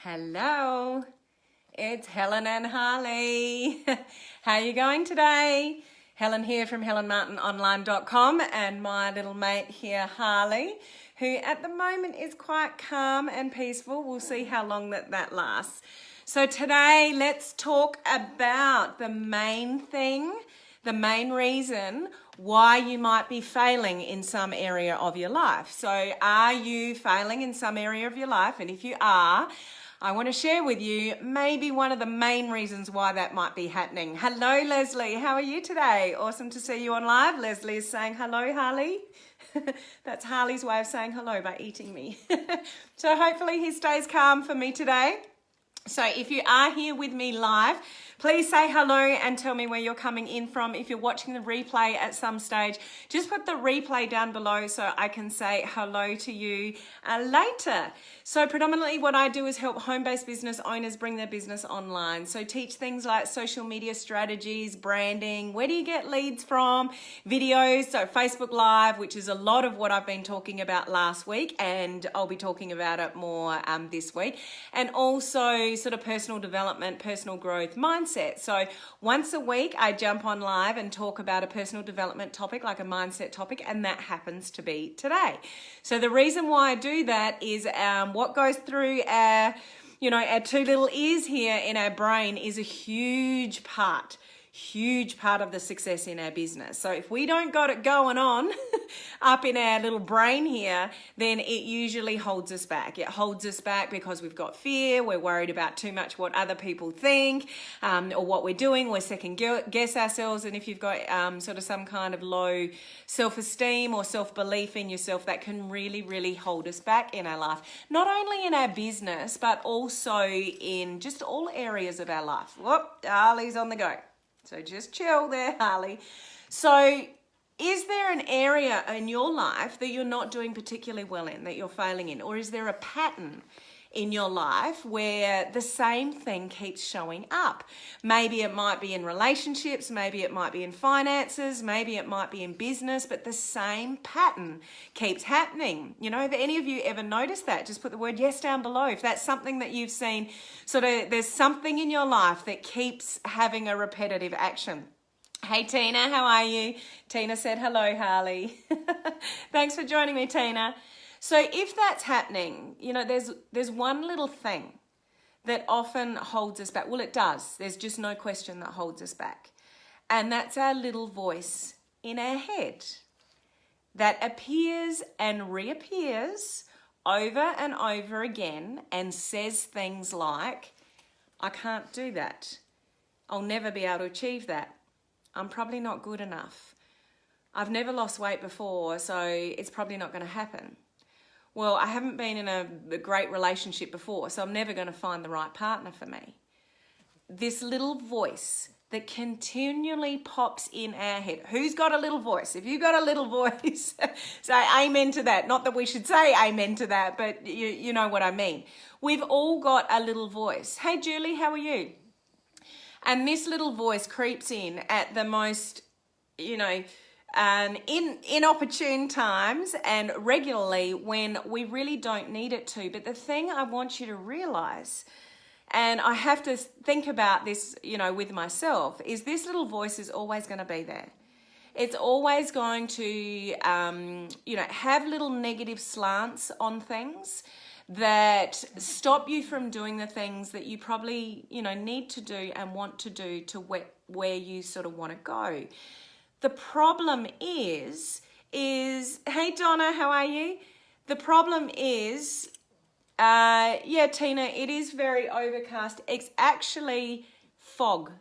Hello, it's Helen and Harley. How are you going today? Helen here from helenmartinonline.com and my little mate here, Harley, who at the moment is quite calm and peaceful. We'll see how long that lasts. So today, let's talk about the main thing, the main reason why you might be failing in some area of your life. So are you failing in some area of your life? And if you are, I want to share with you maybe one of the main reasons why that might be happening. Hello, Leslie. How are you today? Awesome to see you on live. Leslie is saying hello, Harley. That's Harley's way of saying hello by eating me. So hopefully he stays calm for me today. So if you are here with me live, please say hello and tell me where you're coming in from. If you're watching the replay at some stage, just put the replay down below so I can say hello to you later. So predominantly what I do is help home-based business owners bring their business online. So teach things like social media strategies, branding, where do you get leads from, videos, so Facebook Live, which is a lot of what I've been talking about last week, and I'll be talking about it more this week. And also sort of personal development, personal growth mindset. So once a week I jump on live and talk about a personal development topic, like a mindset topic, and that happens to be today. So the reason why I do that is what goes through our two little ears here in our brain is a huge part of the success in our business. So if we don't got it going on up in our little brain here, then it usually holds us back. It holds us back because we've got fear, we're worried about too much what other people think, or what we're doing, we're second guess ourselves. And if you've got sort of some kind of low self-esteem or self-belief in yourself, that can really, really hold us back in our life. Not only in our business, but also in just all areas of our life. Whoop, Harley's on the go. So just chill there, Harley. So is there an area in your life that you're not doing particularly well in, that you're failing in? Or is there a pattern in your life where the same thing keeps showing up? Maybe it might be in relationships, maybe it might be in finances, maybe it might be in business, but the same pattern keeps happening. You know, have any of you ever noticed that? Just put the word yes down below. If that's something that you've seen, sort of there's something in your life that keeps having a repetitive action. Hey Tina, how are you? Tina said hello, Harley. Thanks for joining me, Tina. So if that's happening, you know, there's one little thing that often holds us back. Well, it does. There's just no question that holds us back. And that's our little voice in our head that appears and reappears over and over again and says things like, I can't do that. I'll never be able to achieve that. I'm probably not good enough. I've never lost weight before, so it's probably not going to happen. Well, I haven't been in a great relationship before, so I'm never going to find the right partner for me. This little voice that continually pops in our head. Who's got a little voice? If you've got a little voice, say amen to that. Not that we should say amen to that, but you know what I mean. We've all got a little voice. Hey, Julie, how are you? And this little voice creeps in at the most, inopportune times and regularly when we really don't need it to. But the thing I want you to realize, and I have to think about this, with myself, is this little voice is always going to be there. It's always going to, have little negative slants on things that stop you from doing the things that you probably, need to do and want to do to where you sort of want to go. The problem is, hey Donna, how are you? The problem is, Tina, it is very overcast. It's actually fog,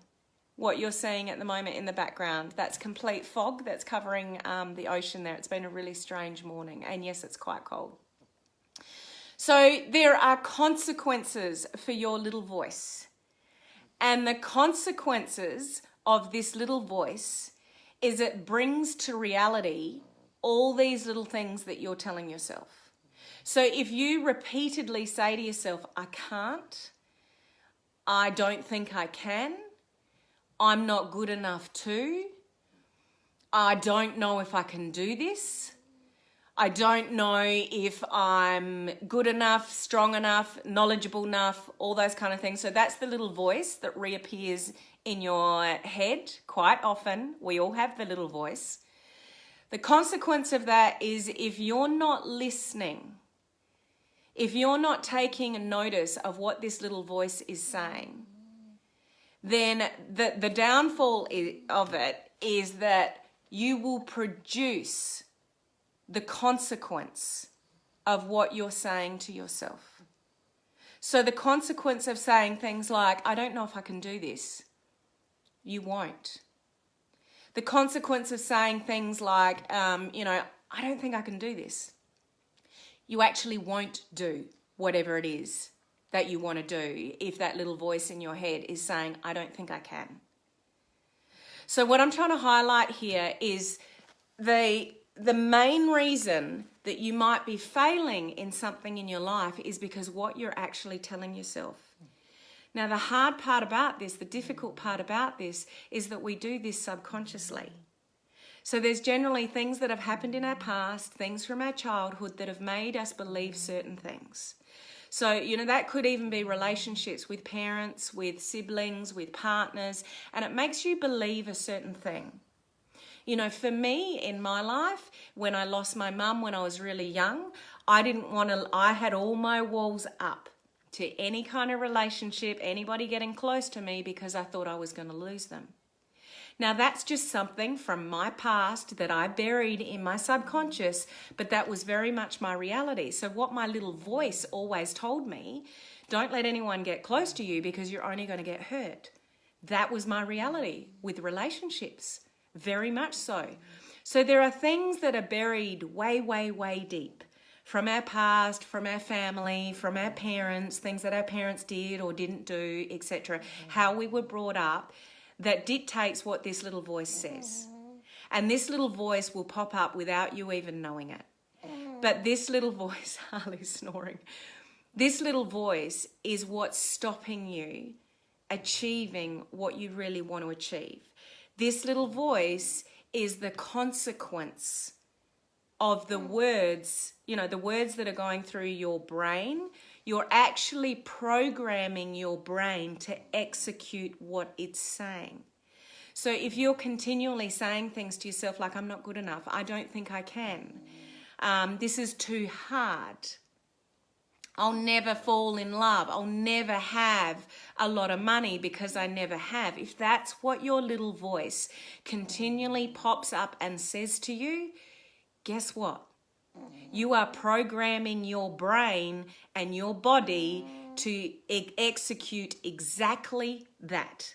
what you're seeing at the moment in the background. That's complete fog that's covering the ocean there. It's been a really strange morning, and yes, it's quite cold. So there are consequences for your little voice. And the consequences of this little voice is it brings to reality all these little things that you're telling yourself. So if you repeatedly say to yourself, I can't, I don't think I can, I'm not good enough to, I don't know if I can do this, I don't know if I'm good enough, strong enough, knowledgeable enough, all those kind of things. So that's the little voice that reappears in your head quite often. We all have the little voice. The consequence of that is if you're not listening, if you're not taking notice of what this little voice is saying, then the downfall of it is that you will produce the consequence of what you're saying to yourself. So the consequence of saying things like, I don't know if I can do this, you won't. The consequence of saying things like, I don't think I can do this, you actually won't do whatever it is that you want to do if that little voice in your head is saying, I don't think I can. So what I'm trying to highlight here is the main reason that you might be failing in something in your life is because what you're actually telling yourself. Now, the hard part about this, the difficult part about this, is that we do this subconsciously. So there's generally things that have happened in our past, things from our childhood that have made us believe certain things. So, that could even be relationships with parents, with siblings, with partners, and it makes you believe a certain thing. For me in my life, when I lost my mum when I was really young, I had all my walls up to any kind of relationship, anybody getting close to me, because I thought I was going to lose them. Now, that's just something from my past that I buried in my subconscious, but that was very much my reality. So what my little voice always told me, don't let anyone get close to you because you're only going to get hurt. That was my reality with relationships, very much so. So there are things that are buried way, way, way deep from our past, from our family, from our parents, things that our parents did or didn't do, etc., how we were brought up, that dictates what this little voice says. And this little voice will pop up without you even knowing it. But this little voice, Harley's snoring, this little voice is what's stopping you achieving what you really want to achieve. This little voice is the consequence of the words, the words that are going through your brain. You're actually programming your brain to execute what it's saying. So if you're continually saying things to yourself like, I'm not good enough, I don't think I can, this is too hard, I'll never fall in love, I'll never have a lot of money because I never have. If that's what your little voice continually pops up and says to you, guess what? You are programming your brain and your body to execute exactly that.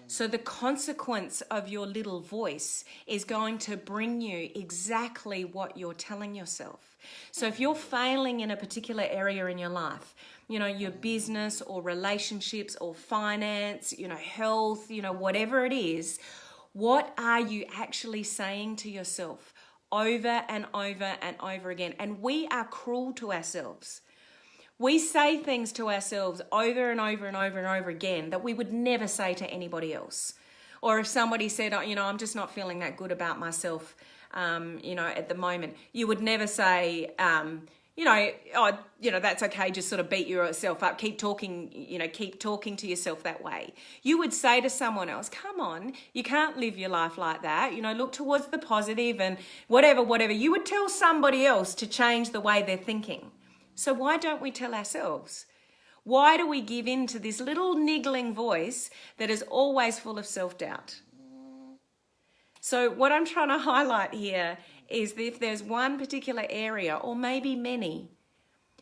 So the consequence of your little voice is going to bring you exactly what you're telling yourself. So if you're failing in a particular area in your life, your business or relationships or finance, health, whatever it is, what are you actually saying to yourself over and over and over again? And we are cruel to ourselves. We say things to ourselves over and over and over and over again that we would never say to anybody else. Or if somebody said, I'm just not feeling that good about myself, at the moment, you would never say, that's okay, just sort of beat yourself up, keep talking to yourself that way. You would say to someone else, come on, you can't live your life like that, look towards the positive and whatever. You would tell somebody else to change the way they're thinking. So why don't we tell ourselves? Why do we give in to this little niggling voice that is always full of self-doubt? So what I'm trying to highlight here is that if there's one particular area, or maybe many,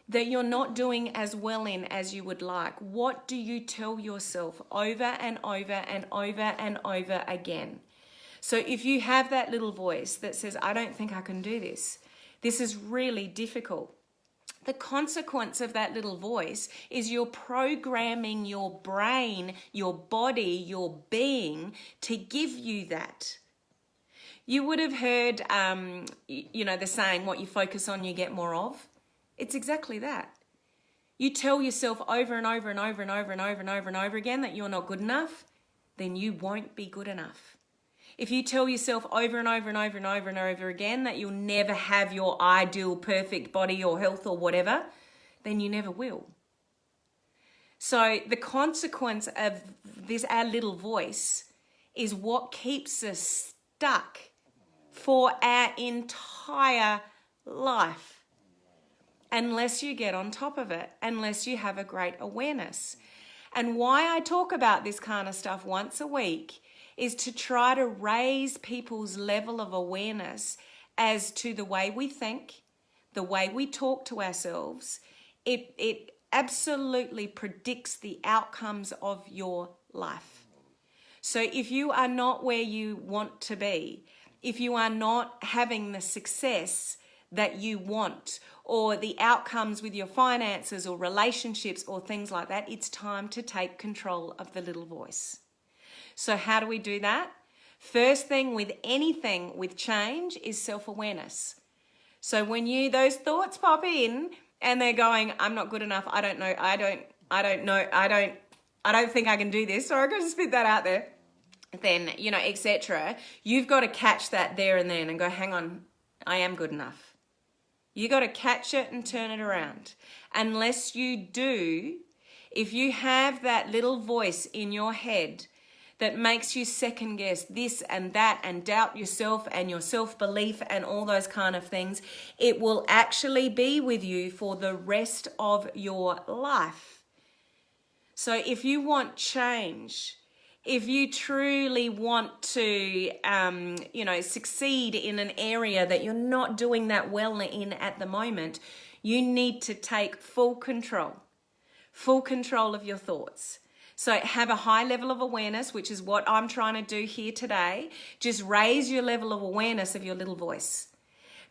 that you're not doing as well in as you would like, what do you tell yourself over and over and over and over again? So if you have that little voice that says, I don't think I can do this, this is really difficult, the consequence of that little voice is you're programming your brain, your body, your being to give you that. You would have heard, the saying, what you focus on, you get more of. It's exactly that. You tell yourself over and over and over and over and over and over and over again that you're not good enough, then you won't be good enough. If you tell yourself over and over and over and over and over again that you'll never have your ideal perfect body or health or whatever, then you never will. So the consequence of this, our little voice, is what keeps us stuck for our entire life. Unless you get on top of it, unless you have a great awareness. And why I talk about this kind of stuff once a week is to try to raise people's level of awareness as to the way we think, the way we talk to ourselves. It absolutely predicts the outcomes of your life. So if you are not where you want to be, if you are not having the success that you want, or the outcomes with your finances or relationships or things like that, it's time to take control of the little voice. So how do we do that? First thing with anything with change is self-awareness. So when those thoughts pop in and they're going, I'm not good enough, I don't know, I don't think I can do this, or I'm going to spit that out there, then, etc. You've got to catch that there and then and go, hang on, I am good enough. You got to catch it and turn it around. Unless you do, if you have that little voice in your head that makes you second guess this and that and doubt yourself and your self-belief and all those kind of things, it will actually be with you for the rest of your life. So if you want change, if you truly want to, succeed in an area that you're not doing that well in at the moment, you need to take full control of your thoughts. So have a high level of awareness, which is what I'm trying to do here today. Just raise your level of awareness of your little voice.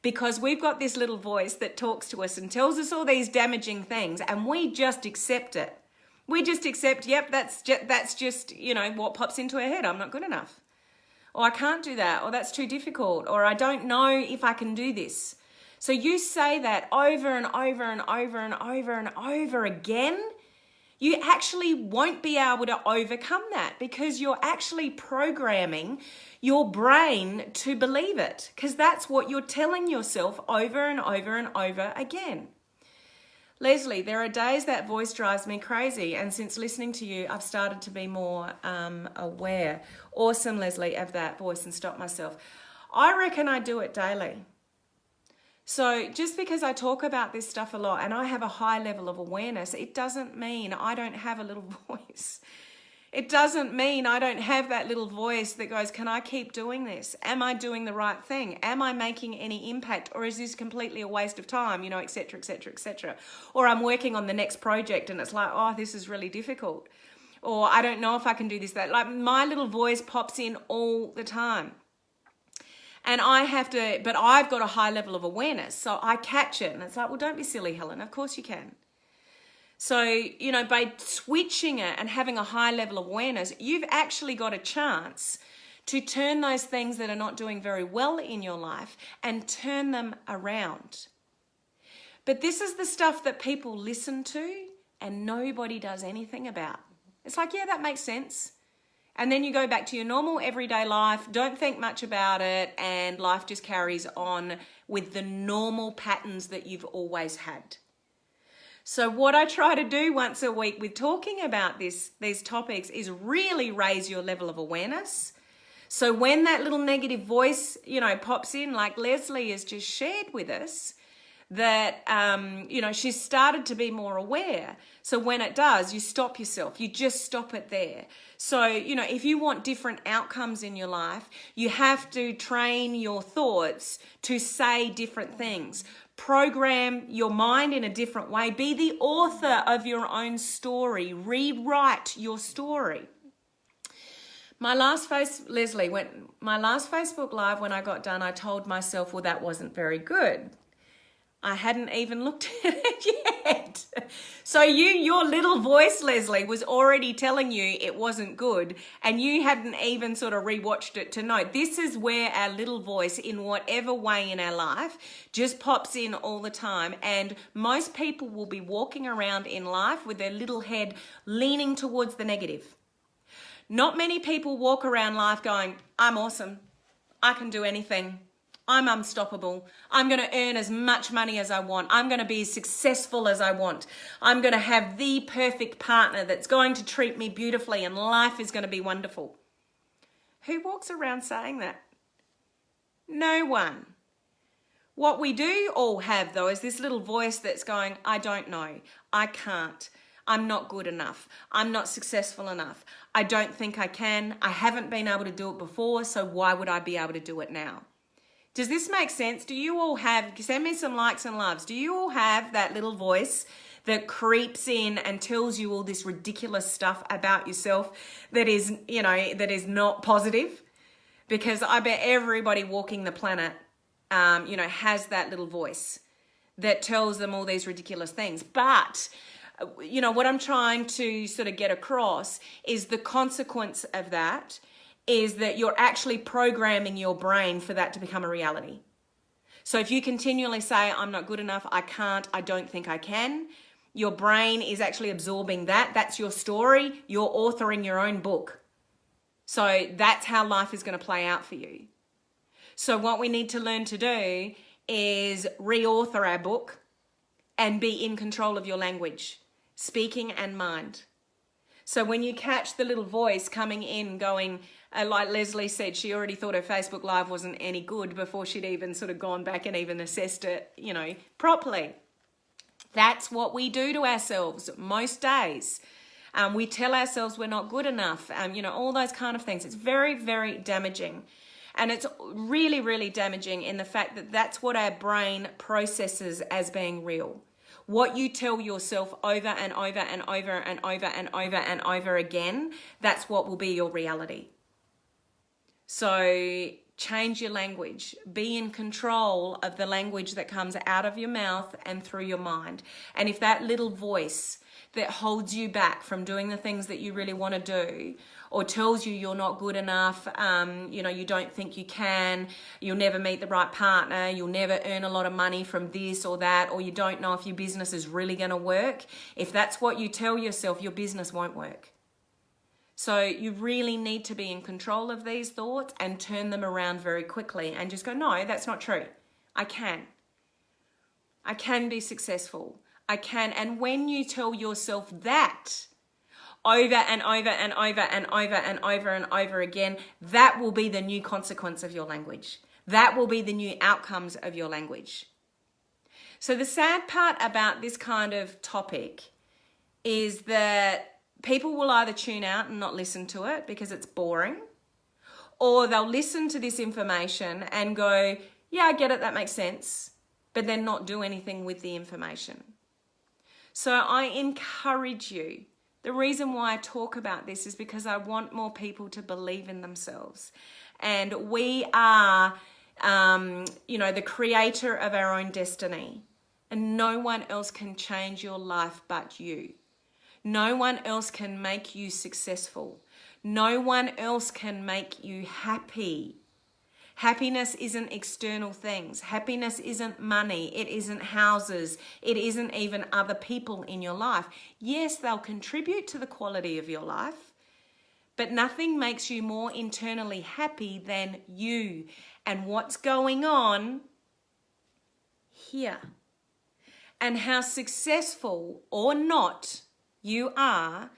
Because we've got this little voice that talks to us and tells us all these damaging things, and we just accept it. We just accept, yep, that's just what pops into our head. I'm not good enough. Or I can't do that. Or that's too difficult. Or I don't know if I can do this. So you say that over and over and over and over and over again, you actually won't be able to overcome that, because you're actually programming your brain to believe it, because that's what you're telling yourself over and over and over again. Leslie, there are days that voice drives me crazy, and since listening to you, I've started to be more aware. Awesome, Leslie, of that voice and stop myself. I reckon I do it daily. So just because I talk about this stuff a lot and I have a high level of awareness, it doesn't mean I don't have a little voice. It doesn't mean I don't have that little voice that goes, can I keep doing this? Am I doing the right thing? Am I making any impact? Or is this completely a waste of time, et cetera, et cetera, et cetera. Or I'm working on the next project and it's like, oh, this is really difficult. Or I don't know if I can do this, that. Like my little voice pops in all the time. And but I've got a high level of awareness. So I catch it and it's like, well, don't be silly, Helen. Of course you can. So, by switching it and having a high level of awareness, you've actually got a chance to turn those things that are not doing very well in your life and turn them around. But this is the stuff that people listen to and nobody does anything about. It's like, yeah, that makes sense. And then you go back to your normal everyday life, don't think much about it, and life just carries on with the normal patterns that you've always had. So what I try to do once a week with talking about these topics is really raise your level of awareness. So when that little negative voice, pops in, like Leslie has just shared with us, that, she's started to be more aware. So when it does, you stop yourself. You just stop it there. So, if you want different outcomes in your life, you have to train your thoughts to say different things. Program your mind in a different way. Be the author of your own story. Rewrite your story. My last Facebook Live, when I got done, I told myself, well, that wasn't very good. I hadn't even looked at it yet. So your little voice, Leslie, was already telling you it wasn't good, and you hadn't even sort of rewatched it to know. This is where our little voice, in whatever way in our life, just pops in all the time. And most people will be walking around in life with their little head leaning towards the negative. Not many people walk around life going, I'm awesome. I can do anything. I'm unstoppable. I'm going to earn as much money as I want. I'm going to be as successful as I want. I'm going to have the perfect partner that's going to treat me beautifully and life is going to be wonderful. Who walks around saying that? No one. What we do all have, though, is this little voice that's going, I don't know. I can't. I'm not good enough. I'm not successful enough. I don't think I can. I haven't been able to do it before, so why would I be able to do it now? Does this make sense? Do you all have, send me some likes and loves, do you all have that little voice that creeps in and tells you all this ridiculous stuff about yourself that is, that is not positive? Because I bet everybody walking the planet, has that little voice that tells them all these ridiculous things. But, what I'm trying to sort of get across is the consequence of that is that you're actually programming your brain for that to become a reality. So if you continually say, I'm not good enough, I can't, I don't think I can, your brain is actually absorbing that. That's your story. You're authoring your own book. So that's how life is going to play out for you. So what we need to learn to do is reauthor our book and be in control of your language, speaking and mind. So when you catch the little voice coming in going, like Leslie said, she already thought her Facebook Live wasn't any good before she'd even sort of gone back and even assessed it, properly. That's what we do to ourselves most days. We tell ourselves we're not good enough, all those kind of things. It's very, very damaging. And it's really, really damaging in the fact that that's what our brain processes as being real. What you tell yourself over and over and over and over and over and over again, that's what will be your reality. So change your language. Be in control of the language that comes out of your mouth and through your mind. And if that little voice that holds you back from doing the things that you really want to do, or tells you you're not good enough, you don't think you can, you'll never meet the right partner, you'll never earn a lot of money from this or that, or you don't know if your business is really going to work, if that's what you tell yourself, your business won't work. So you really need to be in control of these thoughts and turn them around very quickly and just go, no, that's not true. I can be successful. I can. And when you tell yourself that over and over and over and over and over and over again, that will be the new consequence of your language. That will be the new outcomes of your language. So the sad part about this kind of topic is that people will either tune out and not listen to it because it's boring, or they'll listen to this information and go, yeah, I get it, that makes sense, but then not do anything with the information. So I encourage you. The reason why I talk about this is because I want more people to believe in themselves. And we are, the creator of our own destiny. And no one else can change your life but you. No one else can make you successful. No one else can make you happy. Happiness isn't external things. Happiness isn't money. It isn't houses. It isn't even other people in your life. Yes, they'll contribute to the quality of your life, but nothing makes you more internally happy than you and what's going on here. And how successful or not you are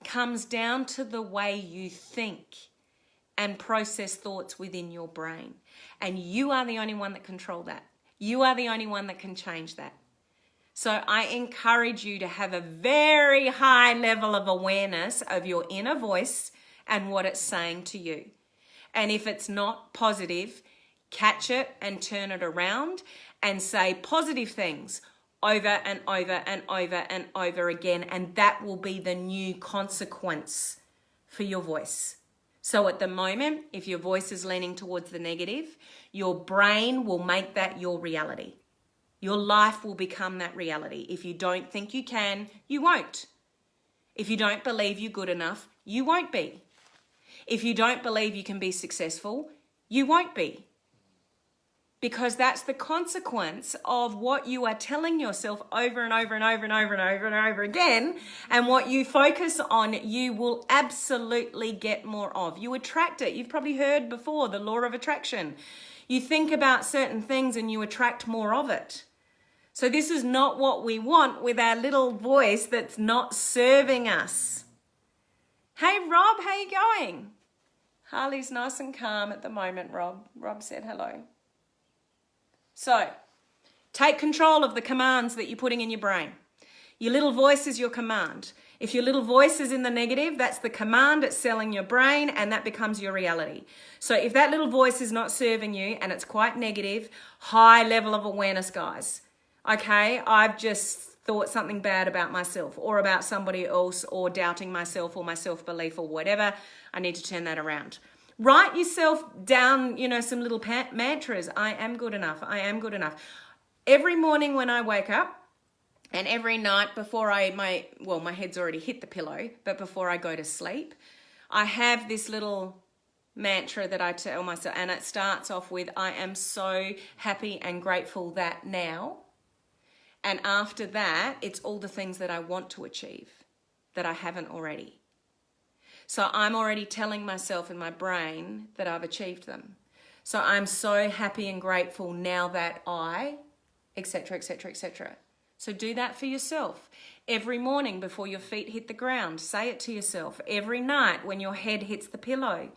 comes down to the way you think and process thoughts within your brain. And you are the only one that control that. You are the only one that can change that. So I encourage you to have a very high level of awareness of your inner voice and what it's saying to you. And if it's not positive, catch it and turn it around and say positive things over and over and over and over again. And that will be the new consequence for your voice. So at the moment, if your voice is leaning towards the negative, your brain will make that your reality. Your life will become that reality. If you don't think you can, you won't. If you don't believe you're good enough, you won't be. If you don't believe you can be successful, you won't be. because that's the consequence of what you are telling yourself over and over and over and over and over and over again. And what you focus on, you will absolutely get more of. You attract it. You've probably heard before the law of attraction. You think about certain things and you attract more of it. So this is not what we want with our little voice that's not serving us. Hey, Rob, how you going? Harley's nice and calm at the moment, Rob. Rob said hello. So, take control of the commands that you're putting in your brain. Your little voice is your command. If your little voice is in the negative, that's the command it's selling your brain, and that becomes your reality. So if that little voice is not serving you and it's quite negative, high level of awareness, guys. Okay, I've just thought something bad about myself or about somebody else or doubting myself or my self-belief or whatever. I need to turn that around. Write yourself down, some little mantras. I am good enough. I am good enough. Every morning when I wake up and every night before my head's already hit the pillow, but before I go to sleep, I have this little mantra that I tell myself, and it starts off with, I am so happy and grateful that now. And after that, it's all the things that I want to achieve that I haven't already. So I'm already telling myself in my brain that I've achieved them. So I'm so happy and grateful now that I, etc., etc., etc. So do that for yourself. Every morning before your feet hit the ground, say it to yourself. Every night when your head hits the pillow,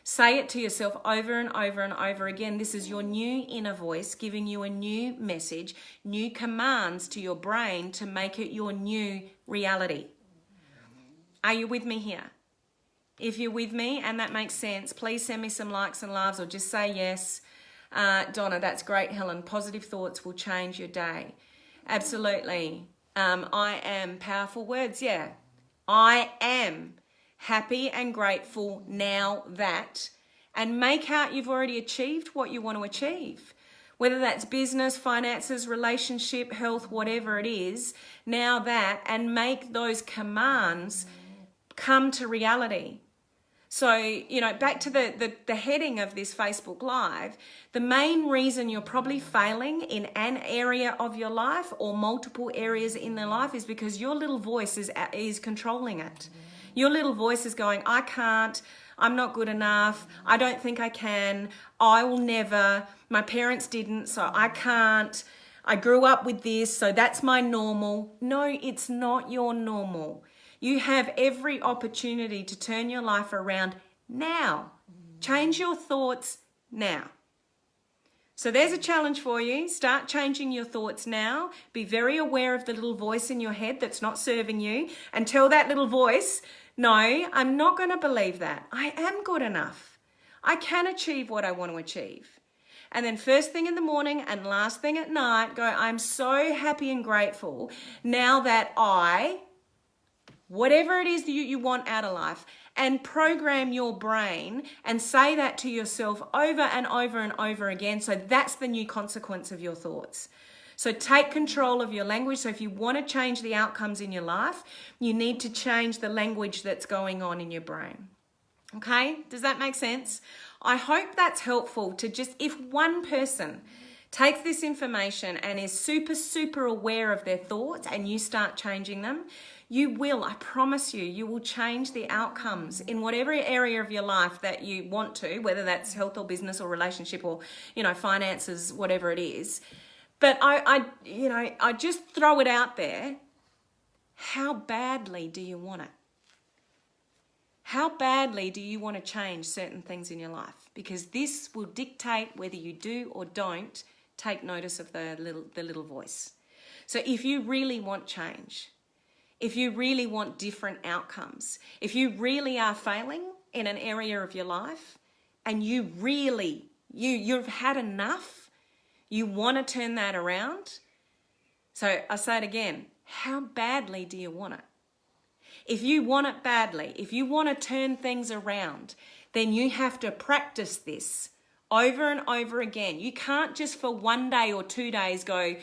say it to yourself over and over and over again. This is your new inner voice giving you a new message, new commands to your brain to make it your new reality. Are you with me here? If you're with me and that makes sense, please send me some likes and loves or just say yes. Donna, that's great, Helen. Positive thoughts will change your day. Absolutely. I am, powerful words, yeah. I am happy and grateful now that, and make out you've already achieved what you want to achieve. Whether that's business, finances, relationship, health, whatever it is, now that, and make those commands come to reality. So, back to the heading of this Facebook Live, the main reason you're probably failing in an area of your life or multiple areas in their life is because your little voice is controlling it. Your little voice is going, I can't, I'm not good enough, I don't think I can, I will never, my parents didn't, so I can't, I grew up with this, so that's my normal. No, it's not your normal. You have every opportunity to turn your life around now. Change your thoughts now. So there's a challenge for you. Start changing your thoughts now. Be very aware of the little voice in your head that's not serving you, and tell that little voice, no, I'm not going to believe that. I am good enough. I can achieve what I want to achieve. And then first thing in the morning and last thing at night, go, I'm so happy and grateful now that whatever it is that you want out of life, and program your brain and say that to yourself over and over and over again. So that's the new consequence of your thoughts. So take control of your language. So if you want to change the outcomes in your life, you need to change the language that's going on in your brain. Okay? Does that make sense? I hope that's helpful to just, if one person takes this information and is super, super aware of their thoughts and you start changing them, you will, I promise you, you will change the outcomes in whatever area of your life that you want to, whether that's health or business or relationship or, finances, whatever it is. But I just throw it out there. How badly do you want it? How badly do you want to change certain things in your life? Because this will dictate whether you do or don't take notice of the little voice. So if you really want change, if you really want different outcomes, if you really are failing in an area of your life and you really, you've had enough, you want to turn that around. So I say it again, how badly do you want it? If you want it badly, if you want to turn things around, then you have to practice this over and over again. You can't just for 1 day or 2 days go,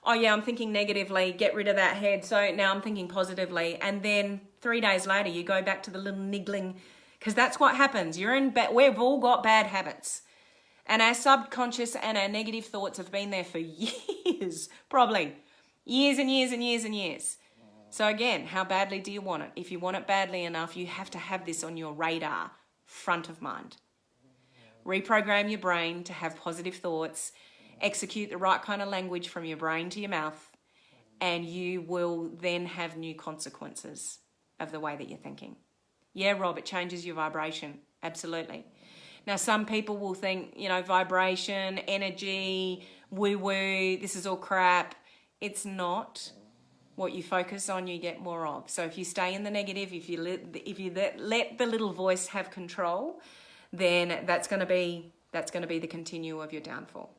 oh yeah, I'm thinking negatively, get rid of that head, so now I'm thinking positively. And then 3 days later, you go back to the little niggling, because that's what happens. We've all got bad habits. And our subconscious and our negative thoughts have been there for years, probably years and years and years and years. So again, how badly do you want it? If you want it badly enough, you have to have this on your radar, front of mind. Reprogram your brain to have positive thoughts, execute the right kind of language from your brain to your mouth, and you will then have new consequences of the way that you're thinking. Yeah, Rob, it changes your vibration. Absolutely. Now, some people will think, you know, vibration, energy, woo-woo, this is all crap. It's not. What you focus on, you get more of. So if you stay in the negative, if you let the little voice have control, then that's going to be the continue of your downfall.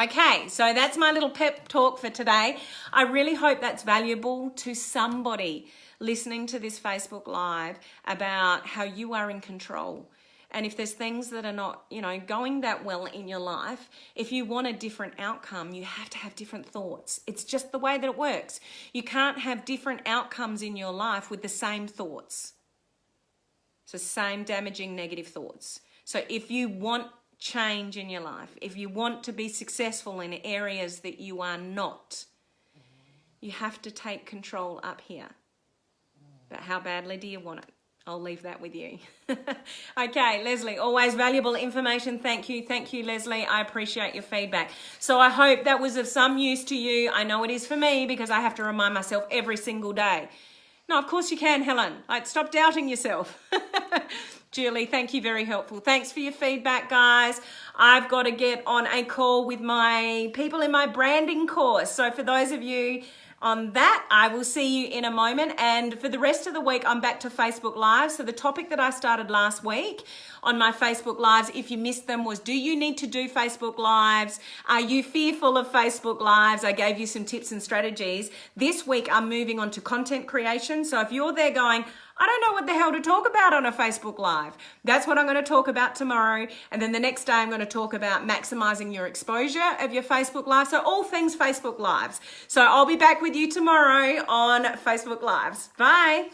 Okay, so that's my little pep talk for today. I really hope that's valuable to somebody listening to this Facebook Live about how you are in control. And if there's things that are not, you know, going that well in your life, if you want a different outcome, you have to have different thoughts. It's just the way that it works. You can't have different outcomes in your life with the same thoughts. So same damaging negative thoughts. So if you want change in your life, if you want to be successful in areas that you are not, you have to take control up here. But how badly do you want it? I'll leave that with you. Okay, Leslie, always valuable information. Thank you. Thank you, Leslie. I appreciate your feedback. So I hope that was of some use to you. I know it is for me because I have to remind myself every single day. No, of course you can, Helen. Stop doubting yourself. Julie, thank you. Very helpful. Thanks for your feedback, guys. I've got to get on a call with my people in my branding course. So for those of you on that, I will see you in a moment. And for the rest of the week, I'm back to Facebook Live. So the topic that I started last week on my Facebook Lives, if you missed them, was do you need to do Facebook Lives? Are you fearful of Facebook Lives? I gave you some tips and strategies. This week, I'm moving on to content creation. So if you're there going, I don't know what the hell to talk about on a Facebook Live, that's what I'm going to talk about tomorrow. And then the next day, I'm going to talk about maximizing your exposure of your Facebook Live. So all things Facebook Lives. So I'll be back with you tomorrow on Facebook Lives. Bye.